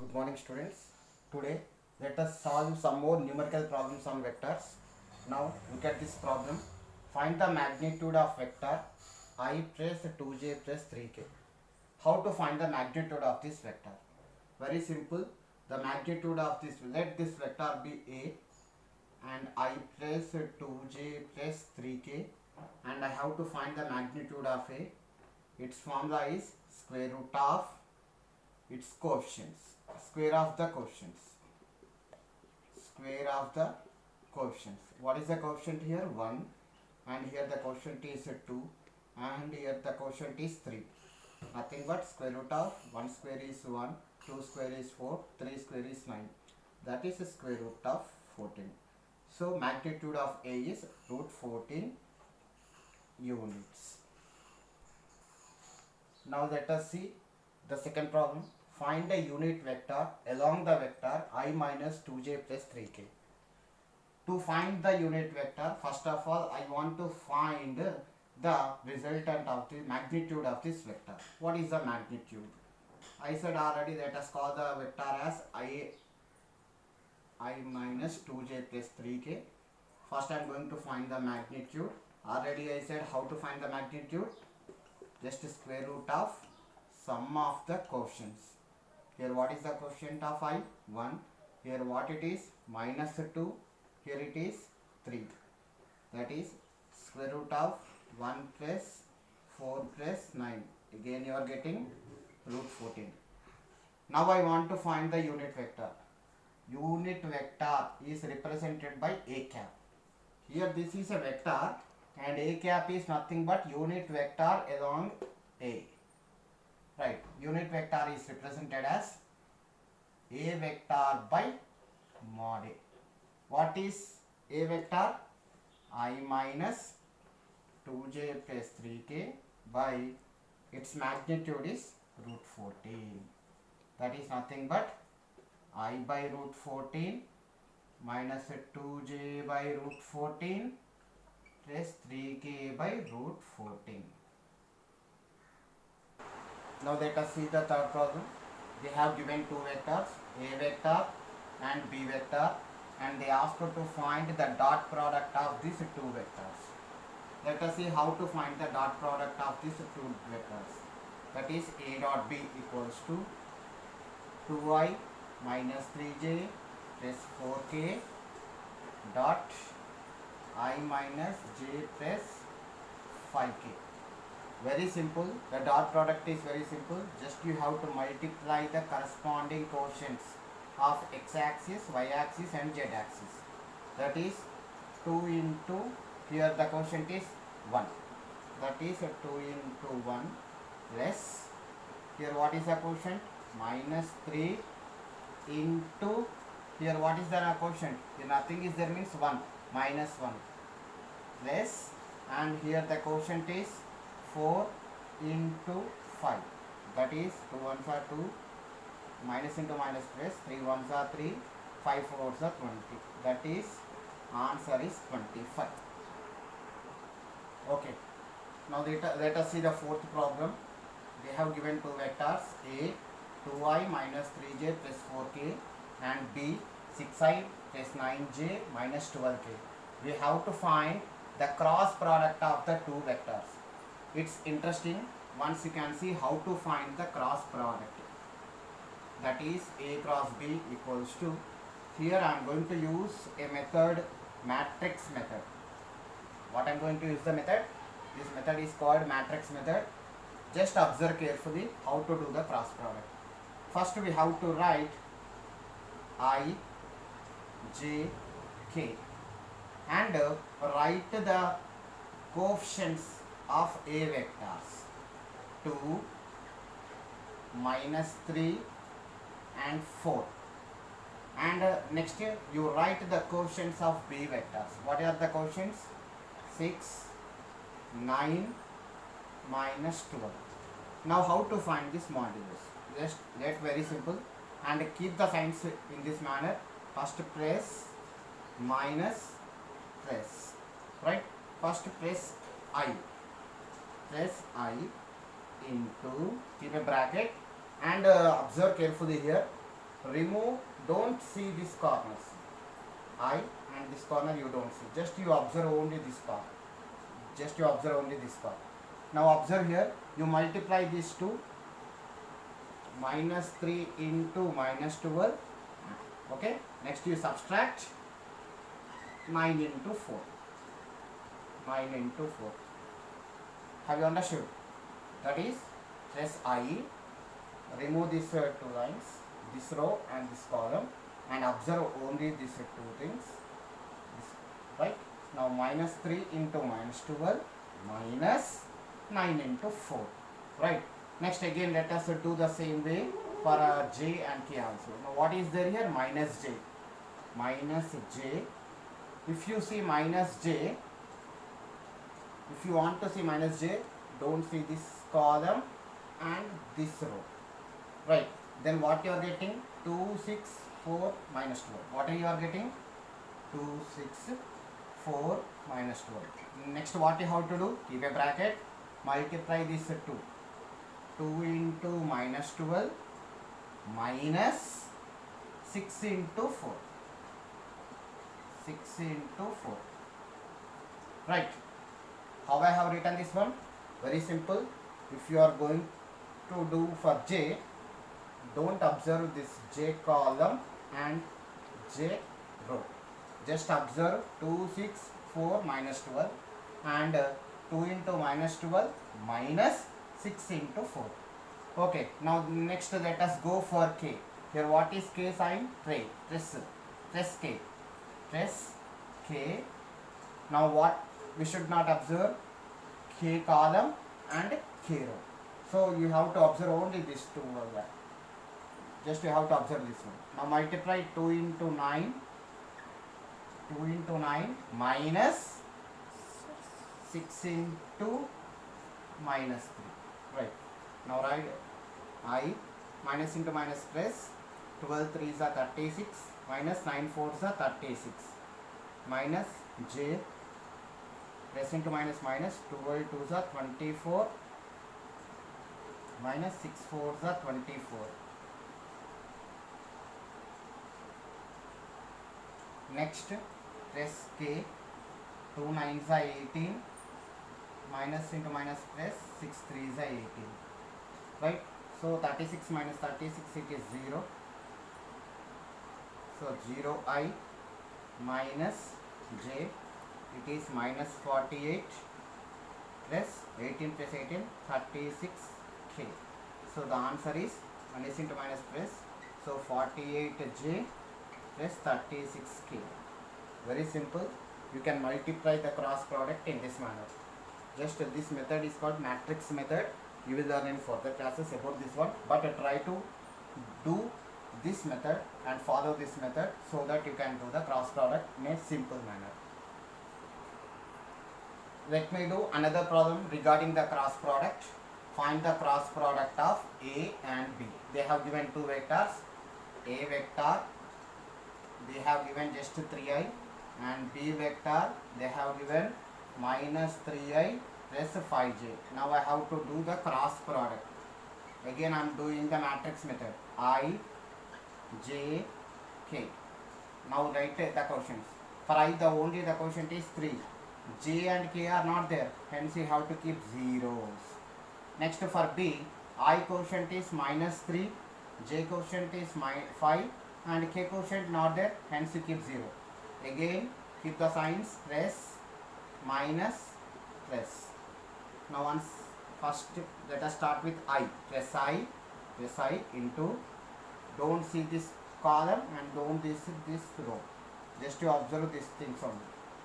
Good morning, students. Today let us solve some more numerical problems on vectors. Now look at this problem. Find the magnitude of vector I plus 2j plus 3k. How to find the magnitude of this vector? Very simple. The magnitude of this, let this vector be A and I plus 2j plus 3k, and I have to find the magnitude of A. Its formula is square root of its coefficients, square of the coefficients, square of the coefficients. What is the coefficient here? 1, and here the coefficient is 2, and here the coefficient is 3. Nothing but square root of 1 square is 1, 2 square is 4, 3 square is 9. That is the square root of 14. So magnitude of A is root 14 units. Now let us see the second problem. Find a unit vector along the vector I minus 2j plus 3k. To find the unit vector, first of all I want to find the resultant of the magnitude of this vector. What is the magnitude? I said already, let us call the vector as I minus 2j plus 3k. First I am going to find the magnitude. Already I said how to find the magnitude. Just square root of sum of the coefficients. Here what is the coefficient of I? 1. Here what it is? Minus 2. Here it is 3. That is square root of 1 plus 4 plus 9. Again you are getting root 14. Now I want to find the unit vector. Unit vector is represented by A cap. Here this is a vector and A cap is nothing but unit vector along A. Right, unit vector is represented as A vector by mod A. What is A vector? I minus 2j plus 3k by its magnitude is root 14. That is nothing but I by root 14 minus 2j by root 14 plus 3k by root 14. Now let us see the third problem. They have given two vectors, A vector and B vector, and they asked to find the dot product of these two vectors. Let us see how to find the dot product of these two vectors. That is A dot B equals to 2I minus 3j plus 4k dot I minus j plus 5k. Very simple. The dot product is very simple. Just you have to multiply the corresponding coefficients of x-axis, y-axis and z-axis. That is 2 into, here the quotient is 1. That is 2 into 1 plus, here what is the quotient? Minus 3 into, here what is the quotient? Here nothing is there, means 1, minus 1 plus, and here the quotient is 4 into 5. That is 2 ones are 2, minus into minus plus, 3 ones are 3, 5 fours are 20. That is answer is 25. Okay. Now let us see the fourth problem. They have given two vectors, A 2I minus 3j plus 4k and B 6I plus 9j minus 12k. We have to find the cross product of the two vectors. It's interesting once you can see how to find the cross product. That is A cross B equals to, here I am going to use a method, matrix method. What I am going to use the method? This method is called matrix method. Just observe carefully how to do the cross product. First we have to write I, J, K and write the coefficients of A vectors 2, minus 3 and 4, and next you write the coefficients of B vectors. What are the coefficients? 6, 9, minus 12. Now how to find this modulus? Just let very simple and keep the signs in this manner. First plus, minus, plus, right? First plus I into, keep a bracket and observe carefully here. remove, don't see these corners, I and this corner you don't see, just you observe only this part, just you observe only this part. Now observe here, you multiply these two, minus 3 into minus 12, okay. Next you subtract 9 into 4, 9 into 4. Have you understood? That is, press I, remove these two lines, this row and this column, and observe only these two things, this, right. Now minus 3 into minus 12 minus 9 into 4, right. Next again let us do the same way for j and k also. Now what is there here? Minus j, minus j. If you see minus j, if you want to see minus j, don't see this column and this row, right. Then what you are getting? 2, 6, 4 minus 12. What are you are getting? 2, 6, 4 minus 12. Next what you have to do? Keep a bracket, multiply this 2. 2 into minus 12 minus 6 into 4. 6 into 4. Right. How I have written this one? Very simple. If you are going to do for j, don't observe this j column and j row. Just observe 2, 6, 4 minus 12 and 2 into minus 12 minus 6 into 4. Okay, now next let us go for k. Here what is k sign? Press k. Press k. Now what we should not observe? K column and k row. So you have to observe only these two. Just you have to observe this one. Now multiply 2 into 9. 2 into 9 minus 6 into minus 3. Right. Now write I, minus into minus plus, 12 3s are 36, minus 9 4s are 36, minus j, plus into minus minus, 12 2s are 24, minus 6 4s are 24. Next, press k, 2 9s are 18, minus into minus plus, 6 3s are 18, right. So 36 minus 36, it is 0. So 0 I minus j, it is minus 48 plus 18 plus 18, 36 k. So the answer is minus into minus plus, so 48 j plus 36 k. Very simple. You can multiply the cross product in this manner. Just this method is called matrix method. You will learn in further classes about this one, but try to do this method and follow this method so that you can do the cross product in a simple manner. Let me do another problem regarding the cross product. Find the cross product of A and B. They have given two vectors, A vector, they have given just 3i, and B vector, they have given minus 3i plus 5j. Now I have to do the cross product. Again I am doing the matrix method. I, j, k. Now write the quotients. For I the only the quotient is 3. J and k are not there, hence you have to keep zeros. Next for B, I quotient is minus 3, j quotient is 5 and k quotient not there, hence you keep 0. Again keep the signs, plus, minus, plus. Now once first let us start with I. Plus I into, don't see this column and don't see this row. Just to observe these things only.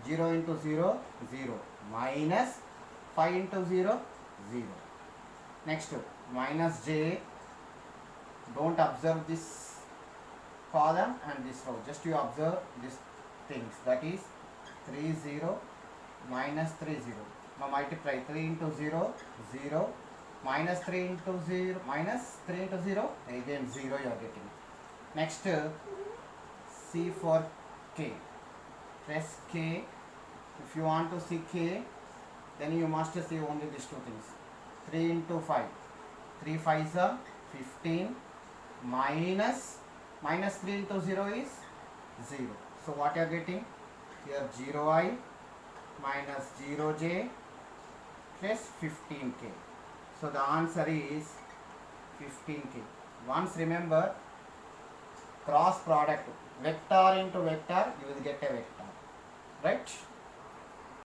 0 into 0, 0. Minus 5 into 0, 0. Next, minus j. Don't observe this column and this row. Just you observe these things. That is 3, 0, minus 3, 0. Now multiply 3 into 0, 0. Minus 3 into 0, minus 3 into 0. Again 0 you are getting. Next, C for k. Press k. If you want to see k, then you must see only these two things. 3 into 5. 3 5s are 15 minus Minus 3 into 0 is 0. So what you are getting? Here 0i minus 0j plus 15k. So the answer is 15k. Once remember, cross product, vector into vector, you will get a vector, right?